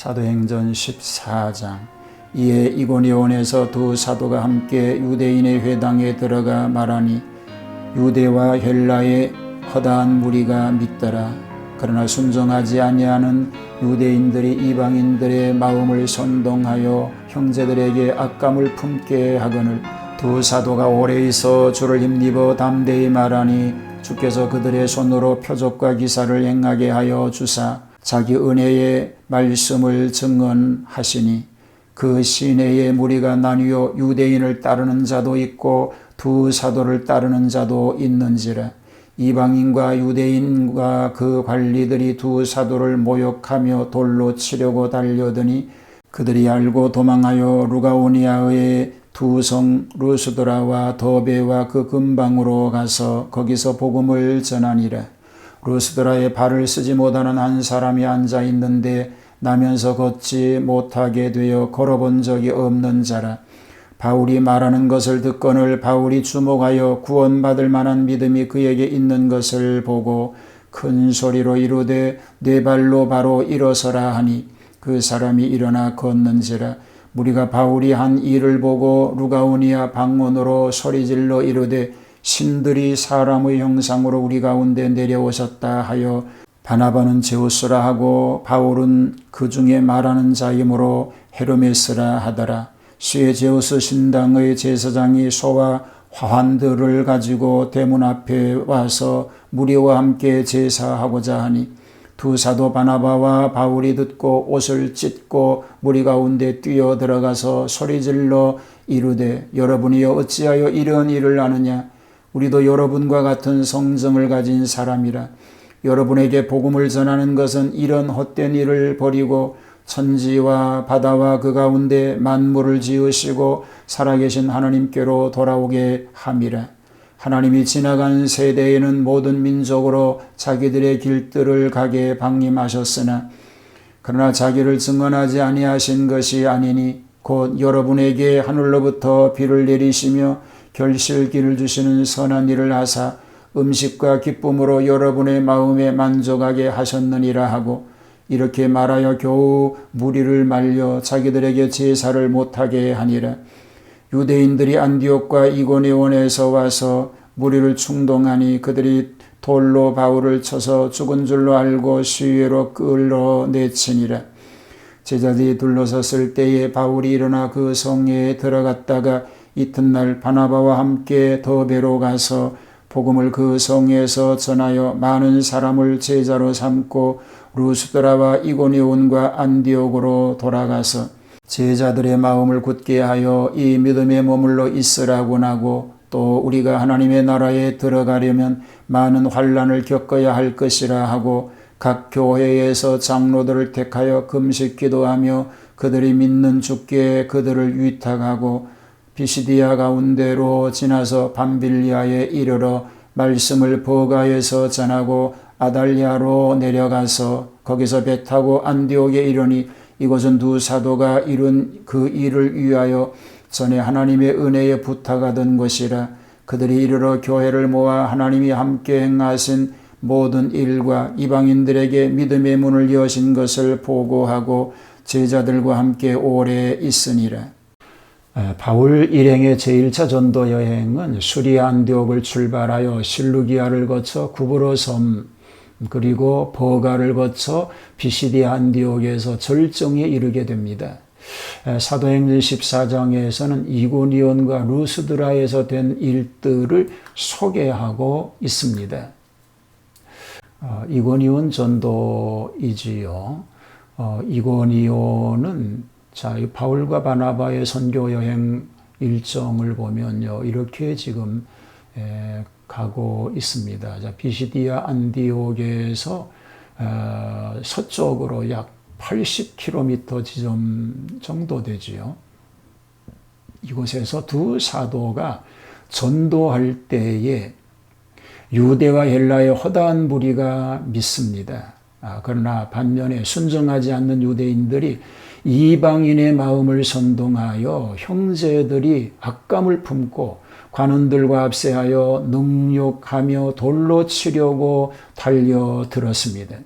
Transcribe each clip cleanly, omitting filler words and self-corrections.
사도행전 14장. 이에 이고니온에서 두 사도가 함께 유대인의 회당에 들어가 말하니 유대와 헬라의 허다한 무리가 믿더라. 그러나 순종하지 아니하는 유대인들이 이방인들의 마음을 선동하여 형제들에게 악감을 품게 하거늘 두 사도가 오래 있어 주를 힘입어 담대히 말하니 주께서 그들의 손으로 표적과 기사를 행하게 하여 주사 자기 은혜의 말씀을 증언하시니 그 시내의 무리가 나뉘어 유대인을 따르는 자도 있고 두 사도를 따르는 자도 있는지라. 이방인과 유대인과 그 관리들이 두 사도를 모욕하며 돌로 치려고 달려드니 그들이 알고 도망하여 루가오니아의 두 성 루스드라와 더베와 그 근방으로 가서 거기서 복음을 전하니라. 루스드라에 발을 쓰지 못하는 한 사람이 앉아 있는데 나면서 걷지 못하게 되어 걸어본 적이 없는 자라. 바울이 말하는 것을 듣거늘 바울이 주목하여 구원받을 만한 믿음이 그에게 있는 것을 보고 큰 소리로 이르되 네 발로 바로 일어서라 하니 그 사람이 일어나 걷는지라. 무리가 바울이 한 일을 보고 루가오니아 방언으로 소리질러 이르되 신들이 사람의 형상으로 우리 가운데 내려오셨다 하여 바나바는 제우스라 하고 바울은 그 중에 말하는 자이므로 헤르메스라 하더라. 시에 제우스 신당의 제사장이 소와 화환들을 가지고 대문 앞에 와서 무리와 함께 제사하고자 하니 두 사도 바나바와 바울이 듣고 옷을 찢고 무리 가운데 뛰어 들어가서 소리질러 이르되 여러분이여 어찌하여 이런 일을 하느냐. 우리도 여러분과 같은 성정을 가진 사람이라. 여러분에게 복음을 전하는 것은 이런 헛된 일을 버리고 천지와 바다와 그 가운데 만물을 지으시고 살아계신 하나님께로 돌아오게 함이라. 하나님이 지나간 세대에는 모든 민족으로 자기들의 길들을 가게 방임하셨으나 그러나 자기를 증언하지 아니하신 것이 아니니 곧 여러분에게 하늘로부터 비를 내리시며 결실기를 주시는 선한 일을 하사 음식과 기쁨으로 여러분의 마음에 만족하게 하셨느니라 하고 이렇게 말하여 겨우 무리를 말려 자기들에게 제사를 못하게 하니라. 유대인들이 안디옥과 이고니온에서 와서 무리를 충동하니 그들이 돌로 바울을 쳐서 죽은 줄로 알고 시위로 끌어내치니라. 제자들이 둘러섰을 때에 바울이 일어나 그 성에 들어갔다가 이튿날 바나바와 함께 더베로 가서 복음을 그 성에서 전하여 많은 사람을 제자로 삼고 루스드라와 이고니온과 안디옥으로 돌아가서 제자들의 마음을 굳게 하여 이 믿음에 머물러 있으라고 하고 또 우리가 하나님의 나라에 들어가려면 많은 환난을 겪어야 할 것이라 하고 각 교회에서 장로들을 택하여 금식 기도하며 그들이 믿는 주께 그들을 위탁하고 비시디아 가운데로 지나서 밤빌리아에 이르러 말씀을 버가에서 전하고 아달리아로 내려가서 거기서 배 타고 안디옥에 이르니 이곳은 두 사도가 이룬 그 일을 위하여 전에 하나님의 은혜에 부탁하던 것이라. 그들이 이르러 교회를 모아 하나님이 함께 행하신 모든 일과 이방인들에게 믿음의 문을 여신 것을 보고하고 제자들과 함께 오래 있으니라. 바울 일행의 제1차 전도 여행은 수리아 안디옥을 출발하여 실루기아를 거쳐 구브로 섬 그리고 버가를 거쳐 비시디아 안디옥에서 절정에 이르게 됩니다. 사도행전 14장에서는 이고니온과 루스드라에서 된 일들을 소개하고 있습니다. 이고니온 전도이지요. 이고니온은 이 바울과 바나바의 선교 여행 일정을 보면요, 이렇게 지금 가고 있습니다. 비시디아 안디옥에서 서쪽으로 약 80km 지점 정도 되지요. 이곳에서 두 사도가 전도할 때에 유대와 헬라의 허다한 무리가 믿습니다. 그러나 반면에 순종하지 않는 유대인들이 이방인의 마음을 선동하여 형제들이 악감을 품고 관원들과 합세하여 능욕하며 돌로 치려고 달려들었습니다.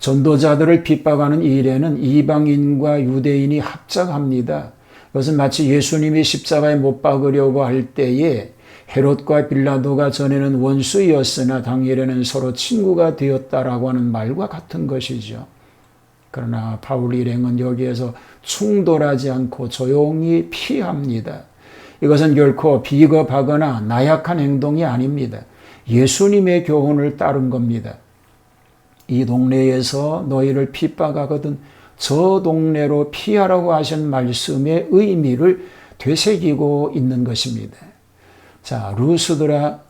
전도자들을 핍박하는 이 일에는 이방인과 유대인이 합작합니다. 이것은 마치 예수님이 십자가에 못 박으려고 할 때에 헤롯과 빌라도가 전에는 원수였으나 당일에는 서로 친구가 되었다라고 하는 말과 같은 것이죠. 그러나 바울 일행은 여기에서 충돌하지 않고 조용히 피합니다. 이것은 결코 비겁하거나 나약한 행동이 아닙니다. 예수님의 교훈을 따른 겁니다. 이 동네에서 너희를 핍박하거든 저 동네로 피하라고 하신 말씀의 의미를 되새기고 있는 것입니다. 자, 루스드라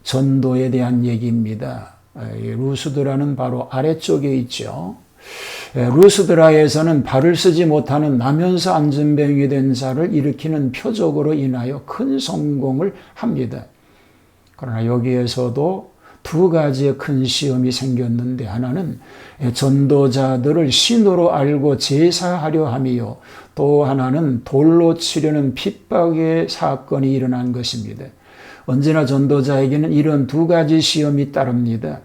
전도에 대한 얘기입니다. 루스드라는 바로 아래쪽에 있죠. 루스드라에서는 발을 쓰지 못하는 나면서 안전병이 된 자를 일으키는 표적으로 인하여 큰 성공을 합니다. 그러나 여기에서도 두 가지의 큰 시험이 생겼는데 하나는 전도자들을 신으로 알고 제사하려 함이요, 또 하나는 돌로 치려는 핍박의 사건이 일어난 것입니다. 언제나 전도자에게는 이런 두 가지 시험이 따릅니다.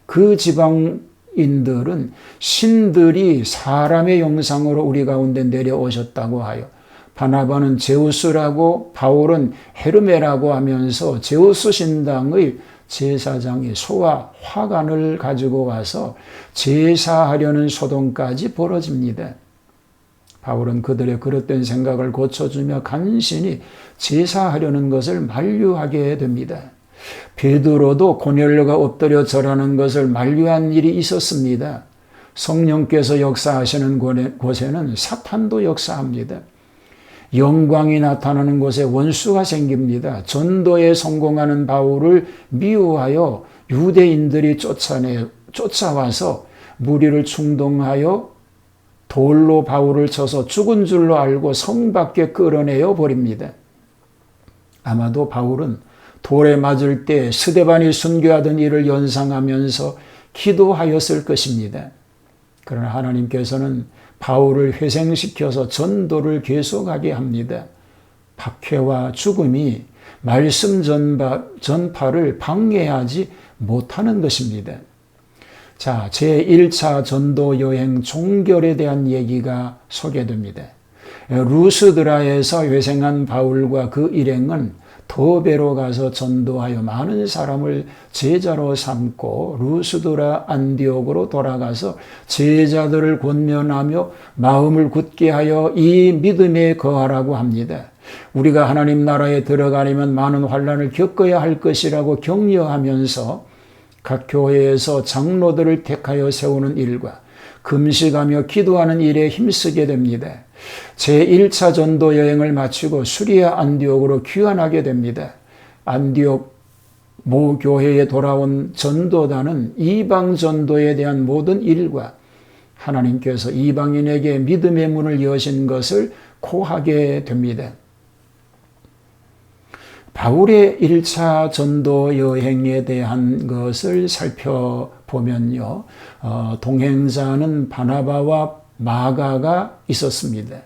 그 지방인들은 신들이 사람의 형상으로 우리 가운데 내려오셨다고 하여 바나바는 제우스라고 바울은 헤르메라고 하면서 제우스 신당의 제사장이 소와 화관을 가지고 와서 제사하려는 소동까지 벌어집니다. 바울은 그들의 그릇된 생각을 고쳐주며 간신히 제사하려는 것을 만류하게 됩니다. 베드로도 고넬료가 엎드려 절하는 것을 만류한 일이 있었습니다. 성령께서 역사하시는 곳에는 사탄도 역사합니다. 영광이 나타나는 곳에 원수가 생깁니다. 전도에 성공하는 바울을 미워하여 유대인들이 쫓아와서 무리를 충동하여 돌로 바울을 쳐서 죽은 줄로 알고 성 밖에 끌어내어 버립니다. 아마도 바울은 돌에 맞을 때 스데반이 순교하던 일을 연상하면서 기도하였을 것입니다. 그러나 하나님께서는 바울을 회생시켜서 전도를 계속하게 합니다. 박해와 죽음이 말씀 전파를 방해하지 못하는 것입니다. 자, 제1차 전도 여행 종결에 대한 얘기가 소개됩니다. 루스드라에서 회생한 바울과 그 일행은 더베로 가서 전도하여 많은 사람을 제자로 삼고 루스드라 안디옥으로 돌아가서 제자들을 권면하며 마음을 굳게 하여 이 믿음에 거하라고 합니다. 우리가 하나님 나라에 들어가려면 많은 환난을 겪어야 할 것이라고 격려하면서 각 교회에서 장로들을 택하여 세우는 일과 금식하며 기도하는 일에 힘쓰게 됩니다. 제1차 전도 여행을 마치고 수리아 안디옥으로 귀환하게 됩니다. 안디옥 모 교회에 돌아온 전도단은 이방 전도에 대한 모든 일과 하나님께서 이방인에게 믿음의 문을 여신 것을 고하게 됩니다. 바울의 1차 전도 여행에 대한 것을 살펴보면요, 동행자는 바나바와 마가가 있었습니다.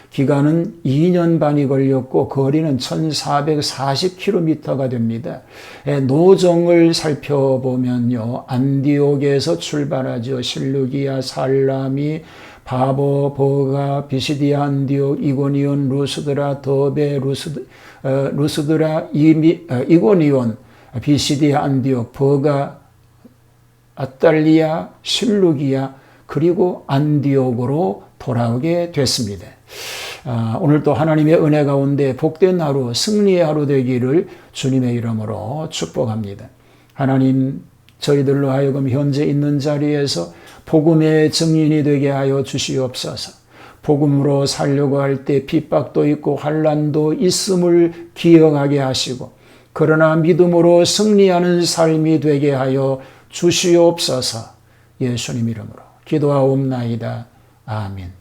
기간은 2년 반이 걸렸고 거리는 1440km가 됩니다. 노정을 살펴보면요, 안디옥에서 출발하죠. 실루기아, 살라미, 바보, 버가, 비시디아, 안디옥, 이고니온, 루스드라, 더베, 루스드라, 이고니온, 비시디아, 안디옥, 버가, 아탈리아, 실루기아, 그리고 안디옥으로 돌아오게 됐습니다. 오늘도 하나님의 은혜 가운데 복된 하루, 승리의 하루 되기를 주님의 이름으로 축복합니다. 하나님, 저희들로 하여금 현재 있는 자리에서 복음의 증인이 되게 하여 주시옵소서. 복음으로 살려고 할 때 핍박도 있고 환난도 있음을 기억하게 하시고, 그러나 믿음으로 승리하는 삶이 되게 하여 주시옵소서. 예수님 이름으로 기도하옵나이다. 아멘.